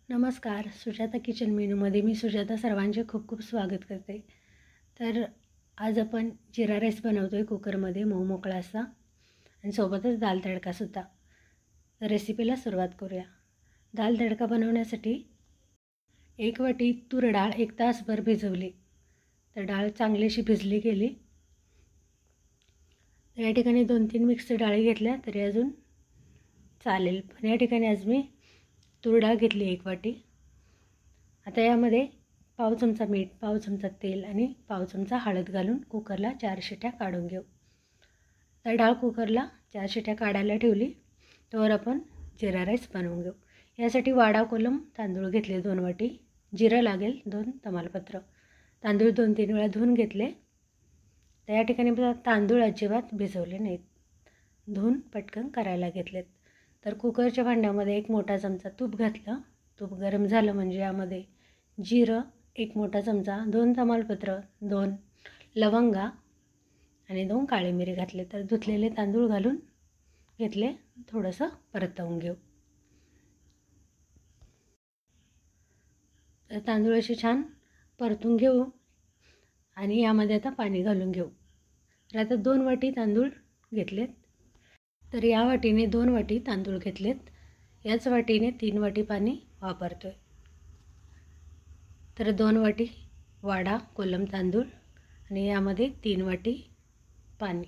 नमस्कार. सुजाता किचन मेनूमध्ये मी सुजाता सर्वांचे खूप खूप स्वागत करते. तर आज आपण जिरा राईस बनवतो आहे कुकरमध्ये मऊ मोकळा असा आणि सोबतच दाल तडकासुद्धा. तर रेसिपीला सुरुवात करूया. दाल तडका बनवण्यासाठी 1 वाटी तूर डाळ 1 तासभर भिजवली. तर डाळ चांगलीशी भिजली गेली. तर या ठिकाणी 2-3 मिक्स डाळी घेतल्या तरी अजून चालेल, पण या ठिकाणी आज मी तूर डाळ घेतली 1 वाटी. आता यामध्ये पाव चमचा मीठ, पाव चमचा तेल आणि पाव चमचा हळद घालून कुकरला 4 शिट्या काढून घेऊ. तर डाळ कुकरला 4 शिट्या काढायला ठेवली. तोवर आपण जिरा राईस बनवून घेऊ. यासाठी वाडा कोलम तांदूळ घेतले 2 वाटी. जिरं लागेल 2 तमालपत्र. तांदूळ 2-3 वेळा धुवून घेतले. तर या ठिकाणी तांदूळ अजिबात भिजवले नाहीत, धुवून पटकन करायला घेतलेत. तर कुकरच्या भांड्यामध्ये 1 मोठा चमचा तूप घातलं. तूप गरम झालं म्हणजे यामध्ये जिरं 1 मोठा चमचा, 2 तमालपत्र, 2 लवंगा आणि 2 काळी मिरी घातले. तर धुतलेले तांदूळ घालून घेतले, थोडंसं परतवून घेऊ. तर तांदूळ असे छान परतून घेऊ आणि यामध्ये आता पाणी घालून घेऊ. तर आता 2 वाटी तांदूळ घेतलेत. तर या वाटीने 2 वाटी तांदूळ घेतलेत. याच वाटीने 3 वाटी पाणी वापरतो आहे. तर 2 वाटी वाडा कोलम तांदूळ आणि यामध्ये 3 वाटी पाणी.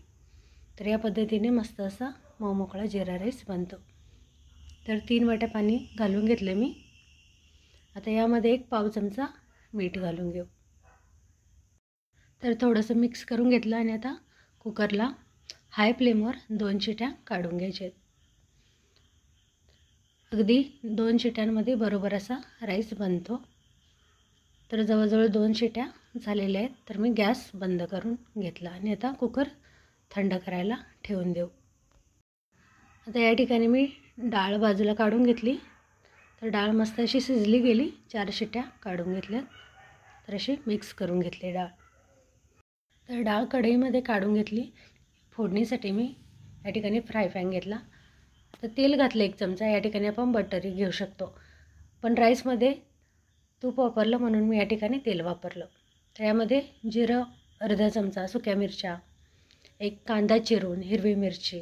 तर या पद्धतीने मस्त असा मऊ मोकळा जिरा राईस बनतो. तर 3 वाट्या पाणी घालून घेतले मी. आता यामध्ये 1 पाव चमचा मीठ घालून घेऊ. तर थोडंसं मिक्स करून घेतलं आणि आता कुकरला हाय फ्लेमवर 2 शिट्या काढून घ्यायच्या आहेत. अगदी 2 शिट्यांमध्ये बरोबर असा राईस बनतो. तर जवळजवळ 2 शिट्या झालेल्या आहेत. तर मी गॅस बंद करून घेतला आणि आता कुकर थंड करायला ठेवून देऊ. आता या ठिकाणी मी डाळ बाजूला काढून घेतली. तर डाळ मस्त अशी शिजली गेली. 4 शिट्या काढून घेतल्यात. तर अशी मिक्स करून घेतली डाळ. तर डाळ कढईमध्ये काढून घेतली. फोडणीसाठी मी या ठिकाणी फ्राय पॅन घेतला. तर तेल घातलं 1 चमचा. या ठिकाणी आपण बटरही घेऊ शकतो, पण राईसमध्ये तूप वापरलं म्हणून मी या ठिकाणी तेल वापरलं. तर यामध्ये जिरं अर्धा चमचा, सुक्या मिरच्या, 1 कांदा चिरून, हिरवी मिरची,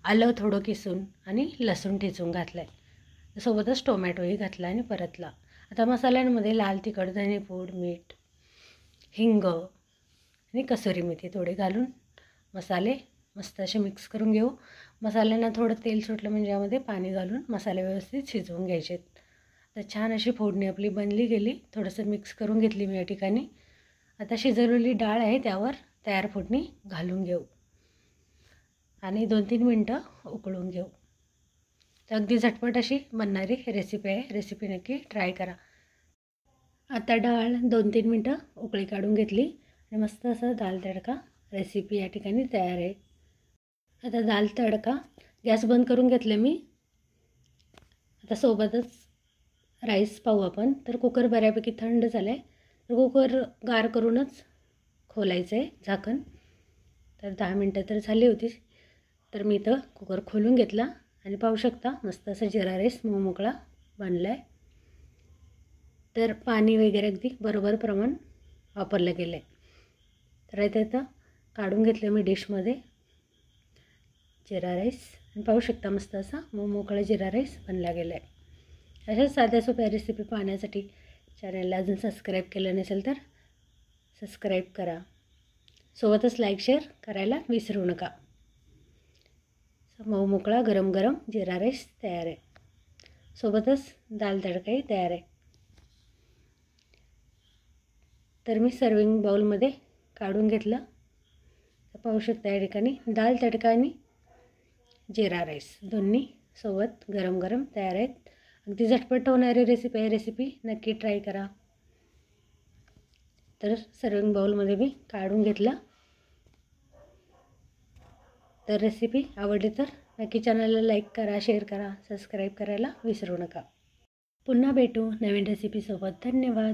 आलं थोडं किसून आणि लसूण ठेचून घातलं आहे. सोबतच टोमॅटोही घातला आणि परतला. आता मसाल्यांमध्ये लाल तिखट, धनेपूड, मीठ, हिंग आणि कसुरी मेथी थोडी घालून मसाले मस्त असे मिक्स करून घेऊ. मसाल्यांना थोडं तेल सुटलं म्हणजे यामध्ये पाणी घालून मसाले व्यवस्थित शिजवून घ्यायचे. तर छान अशी फोडणी आपली बनली गेली. थोडंसं मिक्स करून घेतली मी या ठिकाणी. आता शिजवलेली डाळ आहे त्यावर तयार फोडणी घालून घेऊ आणि 2-3 मिनटं उकळून घेऊ. तर अगदी झटपट अशी बनणारी रेसिपी आहे. रेसिपी नक्की ट्राय करा. आता डाळ 2-3 मिनटं उकळी काढून घेतली आणि मस्त असं दाल तडका रेसिपी या ठिकाणी तयार आहे. आता दाल तडका गॅस बंद करून घेतले मी. आता सोबतच राईस पाहू आपण. तर कुकर बऱ्यापैकी थंड झालं आहे. तर कुकर गार करूनच खोलायचं आहे झाकण. तर 10 मिनटं तर झाली होती. तर मी इथं कुकर खोलून घेतला आणि पाहू शकता मस्त असं जिरा राईस मऊ मोकळा बनला आहे. तर पाणी वगैरे अगदी बरोबर प्रमाण वापरलं गेलं आहे. तर इथं काढून घेतलं मी डिशमध्ये जिरा राईस आणि पाहू शकता मस्त असा मऊ मोकळा जिरा राईस बनला गेला आहे. अशाच साध्या सोप्या रेसिपी पाहण्यासाठी चॅनलला अजून सबस्क्राईब केलं नसेल तर सबस्क्राईब करा. सोबतच लाईक शेअर करायला विसरू नका. मऊ मोकळा गरम गरम जिरा राईस तयार आहे. सोबतच दाल तडकाही तयार आहे. तर मी सर्विंग बाउलमध्ये काढून घेतलं. तर पाहू शकता या ठिकाणी दाल तडका आणि जिरा राईस दोन्ही सोबत गरम गरम तयार आहेत. अगदी झटपट होणारी रेसिपी आहे. रेसिपी नक्की ट्राय करा. तर सर्विंग बाउलमध्ये मी काढून घेतला. तर रेसिपी आवडली तर नक्की चॅनलला लाईक करा, शेअर करा, सबस्क्राईब करायला विसरू नका. पुन्हा भेटू नवीन रेसिपीसोबत. धन्यवाद.